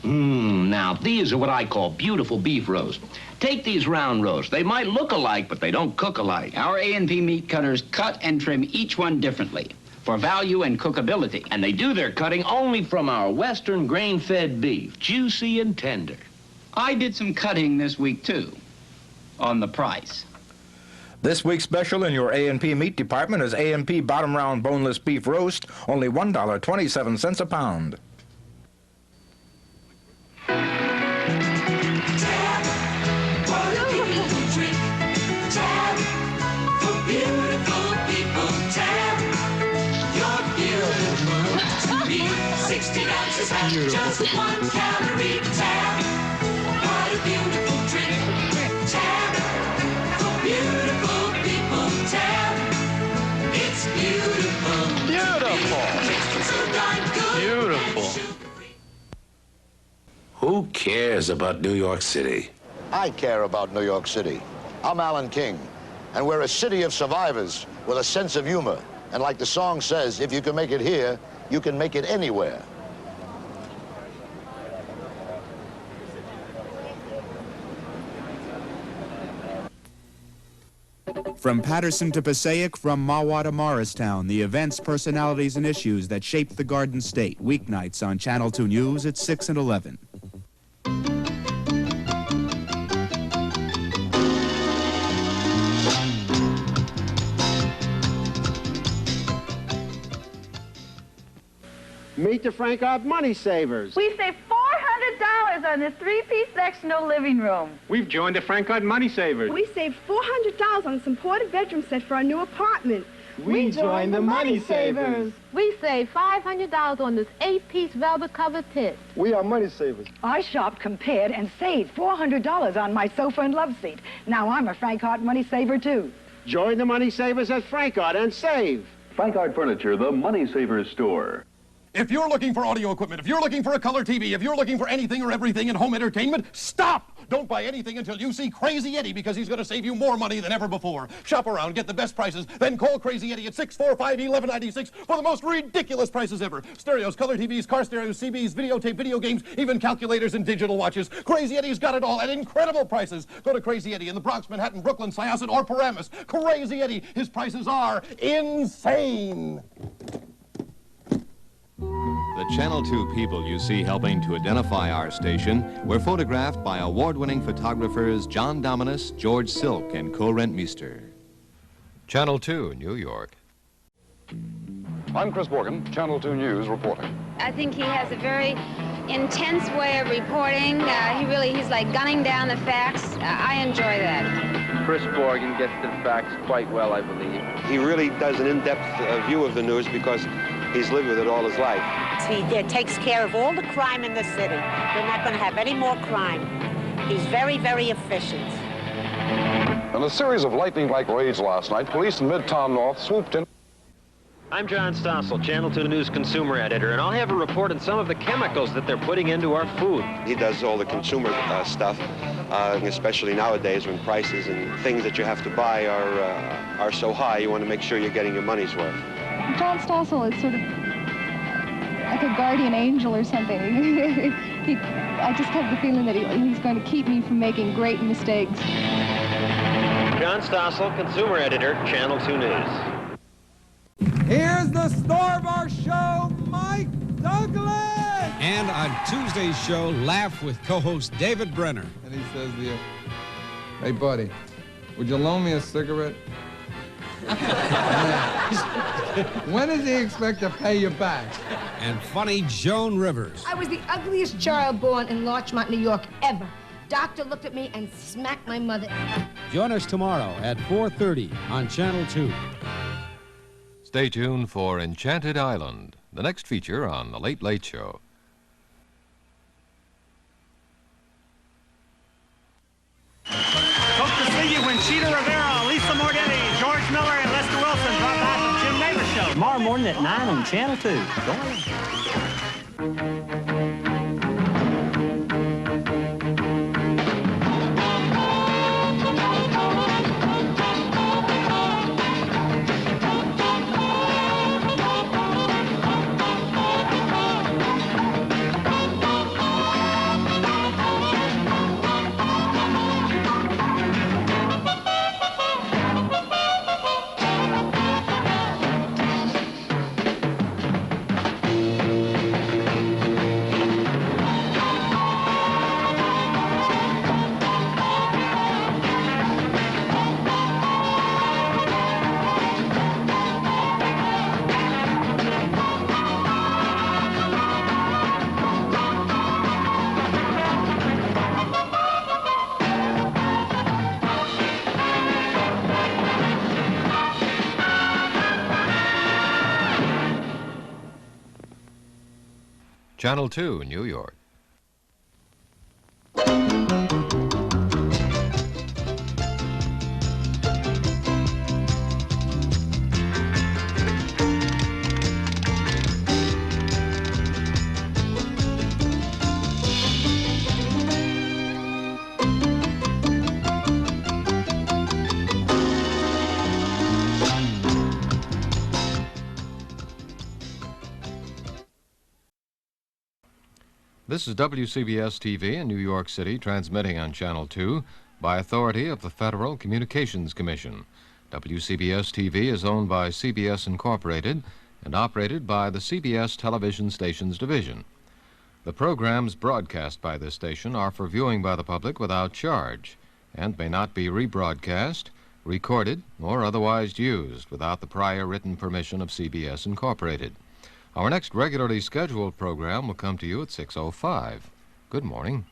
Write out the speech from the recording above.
Now, these are what I call beautiful beef roast. Take these round roasts. They might look alike, but they don't cook alike. Our A&P meat cutters cut and trim each one differently for value and cookability. And they do their cutting only from our Western grain-fed beef, juicy and tender. I did some cutting this week, too, on the price. This week's special in your A&P meat department is A&P bottom round boneless beef roast, only $1.27 a pound. Just 1 calorie tab. What a beautiful drink. Tab. For beautiful people, tab. It's beautiful. Beautiful. Tastes so darn good. Beautiful. Who cares about New York City? I care about New York City. I'm Alan King, and we're a city of survivors with a sense of humor. And like the song says, if you can make it here, you can make it anywhere. From Patterson to Passaic, from Mahwah to Morristown, the events, personalities, and issues that shaped the Garden State. Weeknights on Channel 2 News at 6 and 11. Meet the Frankart Money Savers. We save $400 on this 3-piece sectional living room. We've joined the Frankart Money Savers. We saved $400 on some ported bedroom set for our new apartment. We joined the Money Savers. We saved $500 on this 8-piece velvet covered pit. We are Money Savers. I shopped, compared, and saved $400 on my sofa and love seat. Now I'm a Frankart Money Saver, too. Join the Money Savers at Frankart and save. Frankart Furniture, the Money Savers store. If you're looking for audio equipment, if you're looking for a color TV, if you're looking for anything or everything in home entertainment, stop! Don't buy anything until you see Crazy Eddie, because he's going to save you more money than ever before. Shop around, get the best prices, then call Crazy Eddie at 645-1196 for the most ridiculous prices ever. Stereos, color TVs, car stereos, CBs, videotape, video games, even calculators and digital watches. Crazy Eddie's got it all at incredible prices. Go to Crazy Eddie in the Bronx, Manhattan, Brooklyn, Syosset, or Paramus. Crazy Eddie, his prices are insane. The Channel 2 people you see helping to identify our station were photographed by award-winning photographers John Dominus, George Silk, and Co Rentmeester. Channel 2, New York. I'm Chris Morgan, Channel 2 News reporting. I think he has a very intense way of reporting. He's like gunning down the facts. I enjoy that. Chris Morgan gets the facts quite well, I believe. He really does an in-depth view of the news because he's lived with it all his life. He takes care of all the crime in the city. We're not going to have any more crime. He's very, very efficient. In a series of lightning-like raids last night, police in Midtown North swooped in. I'm John Stossel, Channel 2 News consumer editor, and I'll have a report on some of the chemicals that they're putting into our food. He does all the consumer stuff, especially nowadays when prices and things that you have to buy are so high, you want to make sure you're getting your money's worth. John Stossel is sort of like a guardian angel or something. I just have the feeling that he's going to keep me from making great mistakes. John Stossel, consumer editor, Channel 2 News. Here's the star of our show, Mike Douglas! And on Tuesday's show, Laugh with co-host David Brenner. And he says to you, hey, buddy, would you loan me a cigarette? When does he expect to pay you back? And funny Joan Rivers. I was the ugliest child born in Larchmont, New York, ever. Doctor looked at me and smacked my mother. Join us tomorrow at 4:30 on Channel 2. Stay tuned for Enchanted Island, the next feature on The Late Late Show. Hope to see you when Cheetah Rivera, Lisa Mordetti, George Miller, and Lester Wilson drop by the Jim Nabors Show. Tomorrow morning at 9 on Channel 2. Go on. Channel 2, New York. This is WCBS-TV in New York City, transmitting on Channel 2 by authority of the Federal Communications Commission. WCBS-TV is owned by CBS Incorporated and operated by the CBS Television Stations Division. The programs broadcast by this station are for viewing by the public without charge and may not be rebroadcast, recorded, or otherwise used without the prior written permission of CBS Incorporated. Our next regularly scheduled program will come to you at 6:05. Good morning.